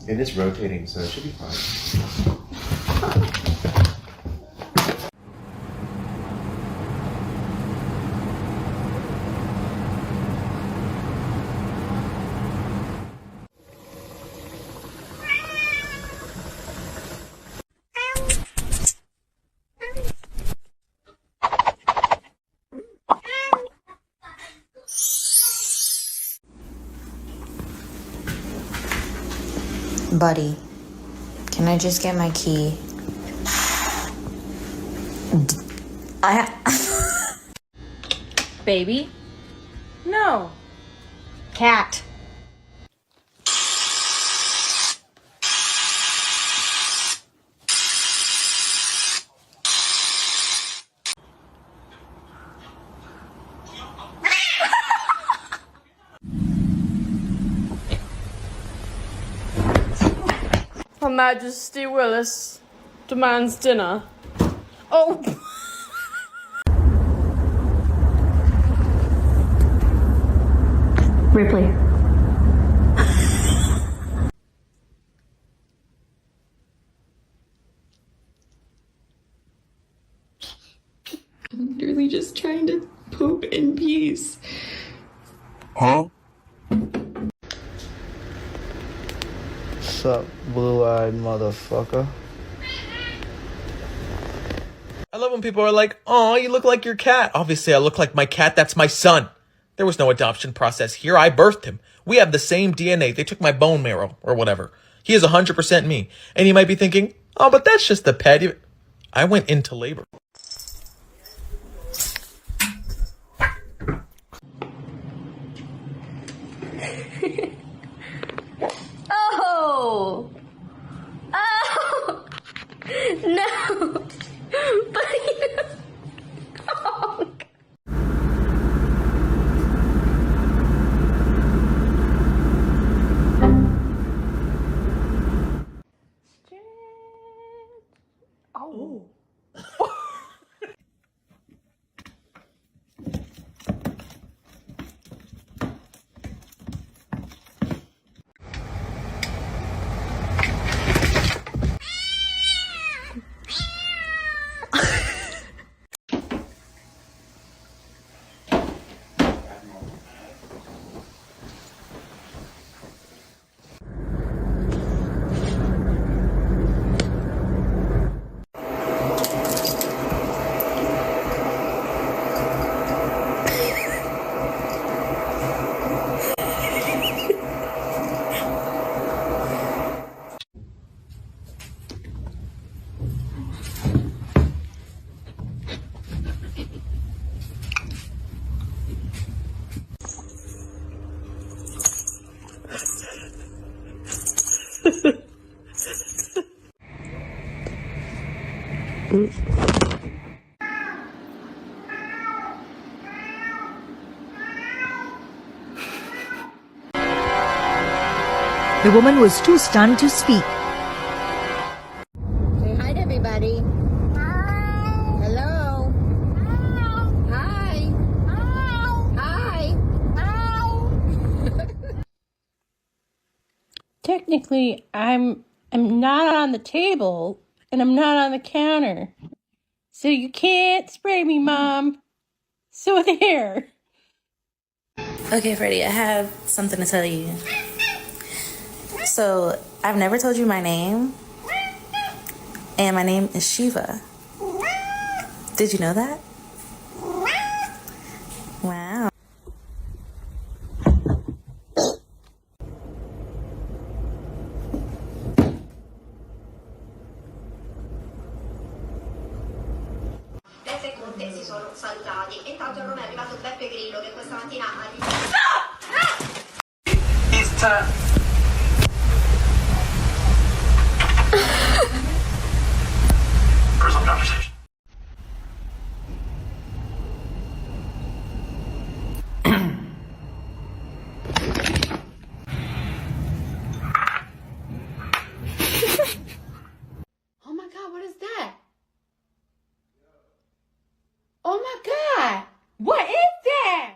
It is rotating, so it should be fine. Buddy, can I just get my key? Baby? No. Cat. Her Majesty Willis demands dinner. Oh! Ripley. I'm literally just trying to poop in peace. Huh? Sup, blue-eyed motherfucker? I love when people are like, "Oh, you look like your cat." Obviously, I look like my cat. That's my son. There was no adoption process here. I birthed him. We have the same DNA. They took my bone marrow or whatever. He is 100% me. And you might be thinking, "Oh, but that's just a pet." I went into labor. Oh! Oh! No! But oh. Oh. The woman was too stunned to speak. Say hi to everybody. Hi. Hello. Hi. Hi. Hi. Technically, I'm not on the table and I'm not on the counter. So you can't spray me, Mom. So there. Okay, Freddie, I have something to tell you. So, I've never told you my name. And my name is Shiva. Did you know that? Wow. Beppe e Conte si sono salutati e intanto non è arrivato Beppe Grillo che questa mattina ha detto It's time. Personal conversation. Oh my God, what is that? Oh my God, what is that?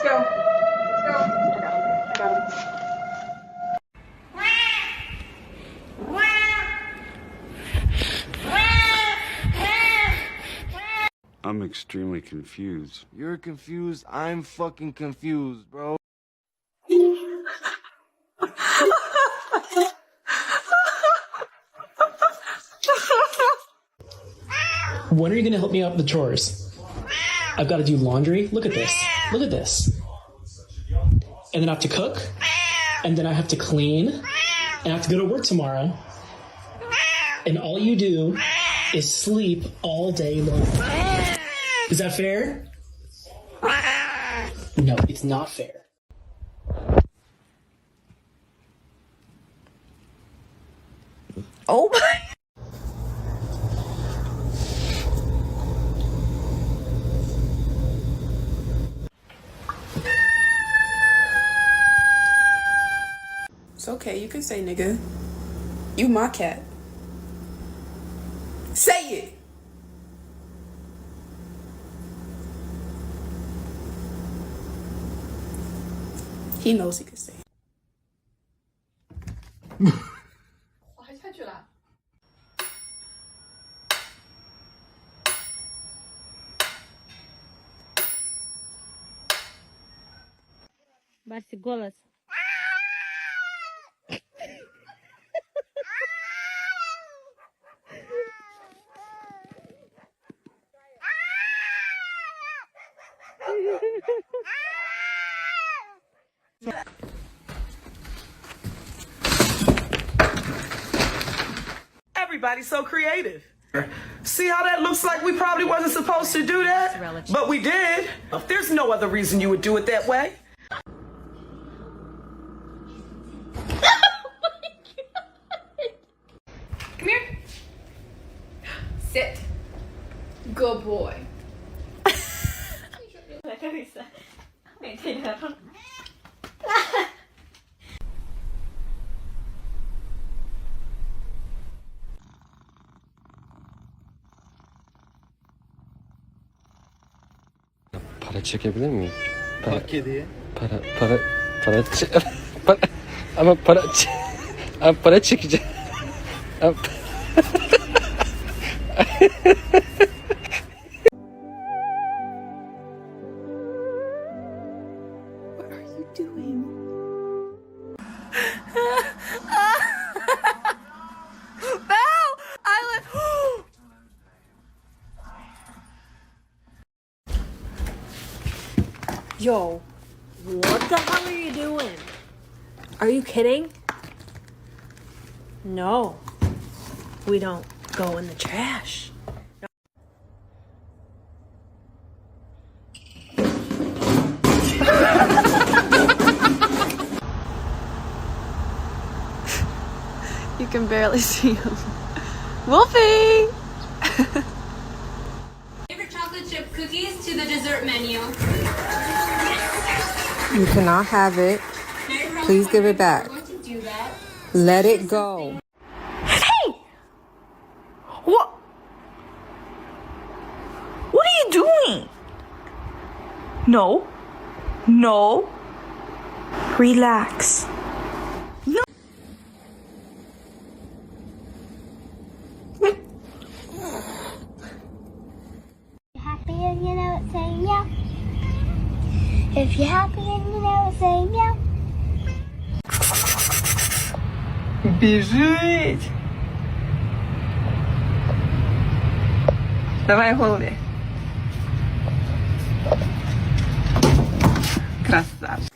Let's go. Let's go. I got him. I'm extremely confused. You're confused? I'm fucking confused, bro. When are you gonna help me out with the chores? I've got to do laundry. Look at this. Look at this. And then I have to cook. And then I have to clean. And I have to go to work tomorrow. And all you do is sleep all day long. Is that fair? No, it's not fair. Oh my. It's okay, you can say nigga. You my cat. Say it. He knows he can say it. 滑下去了。Барсиголос. Everybody's so creative. See how that looks like we probably wasn't supposed to do that? But we did. There's no other reason you would do it that way. Come here. Sit. Good boy. Para çekebilir miyim? Bak kediye. Para çekeceğim. What are you doing? Yo, what the hell are you doing? Are you kidding? No, we don't go in the trash. You can barely see him. Wolfie! Favorite chocolate chip cookies to the dessert menu. You cannot have it. Please give it back. Let it go. Hey! What? What are you doing? No. No. Relax. No. Happy and you know it, say meow. If you're happy and you know it, say meow. Бежит! Давай голуби. Красавчик.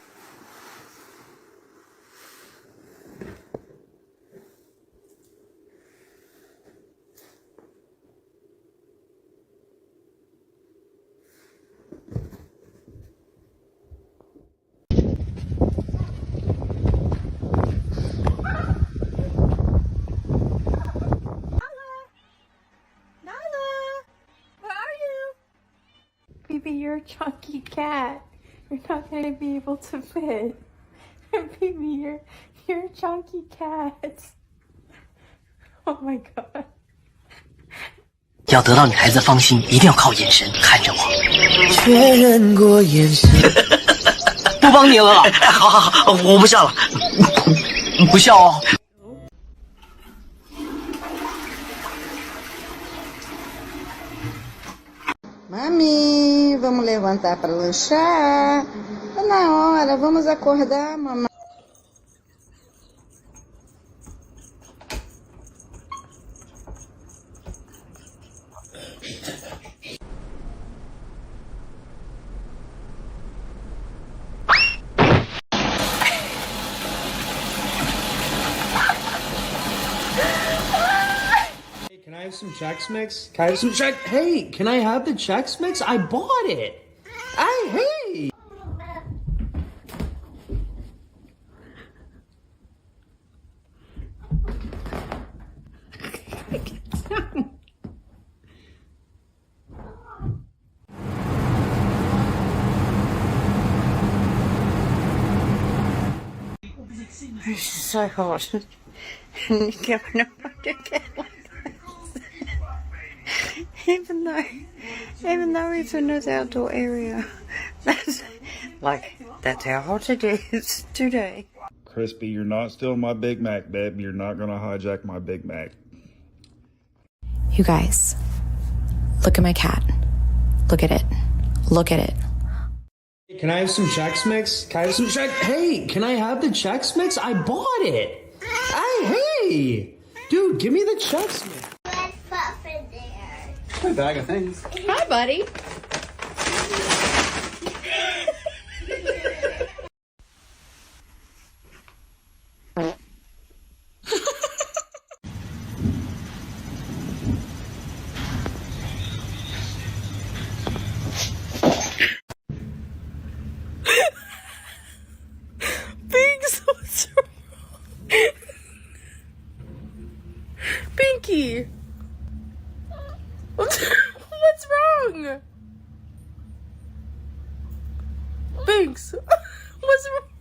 Baby, you're a chunky cat. You're not gonna be able to fit. Baby, you're a chunky cat. Oh my god. 要得到女孩子芳心，一定要靠眼神看着我。确认过眼神。不帮你了。好好好，我不笑了，不笑哦。Mami, vamos levantar para lanchar. Tá na hora, vamos acordar, mamãe. Can I have some Chex Mix? Can I have some Chex? Hey, can I have the Chex Mix? I bought it. Hey. It's so hot. And you go in a bucket like this. Even though it's in this outdoor area. That's how hot it is today. Crispy, you're not stealing my Big Mac, babe. You're not gonna hijack my Big Mac. You guys, look at my cat. Look at it. Look at it. Can I have some Chex Mix? Can I have some Chex? Hey, can I have the Chex Mix? I bought it. Hey, dude, give me the Chex Mix. My bag of things. Hi, buddy. Binks, what's wrong? Pinky! What's wrong? Binks, what's wrong?